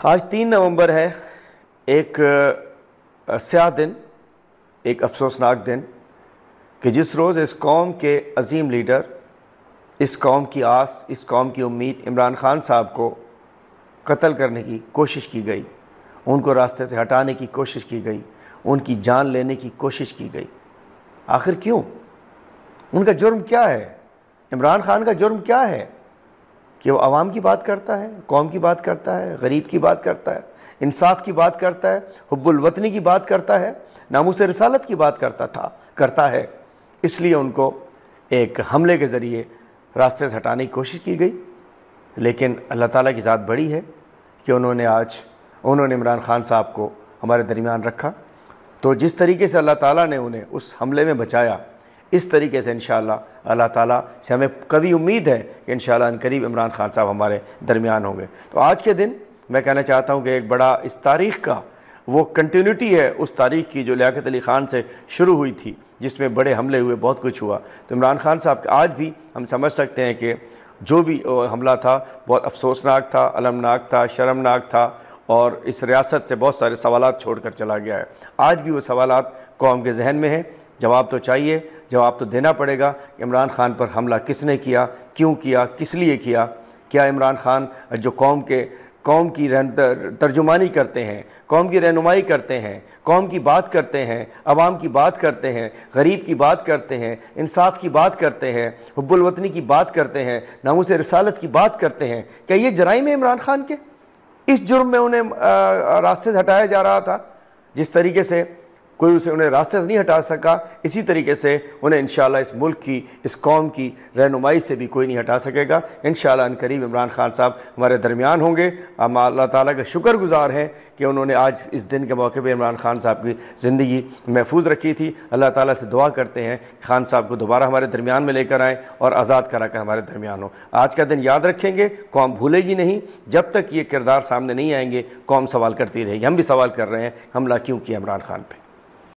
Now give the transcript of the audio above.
آج 3 نومبر ہے، ایک سیاہ دن، ایک افسوسناک دن کہ جس روز اس قوم کے عظیم لیڈر، اس قوم کی آس، اس قوم کی امید عمران خان صاحب کو قتل کرنے کی کوشش کی گئی، ان کو راستے سے ہٹانے کی کوشش کی گئی، ان کی جان لینے کی کوشش کی گئی۔ آخر کیوں؟ ان کا جرم کیا ہے؟ عمران خان کا جرم کیا ہے کہ وہ عوام کی بات کرتا ہے، قوم کی بات کرتا ہے، غریب کی بات کرتا ہے، انصاف کی بات کرتا ہے، حب الوطنی کی بات کرتا ہے، ناموس رسالت کی بات کرتا ہے۔ اس لیے ان کو ایک حملے کے ذریعے راستے سے ہٹانے کی کوشش کی گئی، لیکن اللہ تعالیٰ کی ذات بڑی ہے کہ انہوں نے عمران خان صاحب کو ہمارے درمیان رکھا۔ تو جس طریقے سے اللہ تعالیٰ نے انہیں اس حملے میں بچایا، اس طریقے سے انشاءاللہ اللہ تعالیٰ سے ہمیں قوی امید ہے کہ انشاءاللہ ان قریب عمران خان صاحب ہمارے درمیان ہوں گے۔ تو آج کے دن میں کہنا چاہتا ہوں کہ ایک بڑا اس تاریخ کا وہ کنٹینیوٹی ہے اس تاریخ کی جو لیاقت علی خان سے شروع ہوئی تھی، جس میں بڑے حملے ہوئے، بہت کچھ ہوا۔ تو عمران خان صاحب آج بھی ہم سمجھ سکتے ہیں کہ جو بھی حملہ تھا بہت افسوسناک تھا، المناک تھا، شرمناک تھا، اور اس ریاست سے بہت سارے سوالات چھوڑ کر چلا گیا ہے۔ آج بھی وہ سوالات قوم کے ذہن میں ہیں، جواب تو چاہیے، جواب تو دینا پڑے گا کہ عمران خان پر حملہ کس نے کیا، کیوں کیا، کس لیے کیا؟ کیا عمران خان جو قوم کی ترجمانی کرتے ہیں، قوم کی رہنمائی کرتے ہیں، قوم کی بات کرتے ہیں، عوام کی بات کرتے ہیں، غریب کی بات کرتے ہیں، انصاف کی بات کرتے ہیں، حب الوطنی کی بات کرتے ہیں، ناموس رسالت کی بات کرتے ہیں، کیا یہ جرائم ہیں عمران خان کے؟ اس جرم میں انہیں راستے سے ہٹایا جا رہا تھا۔ جس طریقے سے کوئی انہیں راستے سے نہیں ہٹا سکا، اسی طریقے سے انہیں انشاءاللہ اس ملک کی، اس قوم کی رہنمائی سے بھی کوئی نہیں ہٹا سکے گا۔ انشاءاللہ ان قریب عمران خان صاحب ہمارے درمیان ہوں گے۔ ہم اللہ تعالیٰ کا شکر گزار ہیں کہ انہوں نے آج اس دن کے موقع پہ عمران خان صاحب کی زندگی محفوظ رکھی تھی۔ اللہ تعالیٰ سے دعا کرتے ہیں کہ خان صاحب کو دوبارہ ہمارے درمیان میں لے کر آئیں اور آزاد کرا کر ہمارے درمیان ہوں۔ آج کا دن یاد رکھیں گے، قوم بھولے گی نہیں۔ جب تک یہ کردار سامنے نہیں آئیں گے، قوم سوال کرتی رہے گی۔ ہم بھی سوال کر رہے ہیں، حملہ کیوں کیا عمران خان پہ؟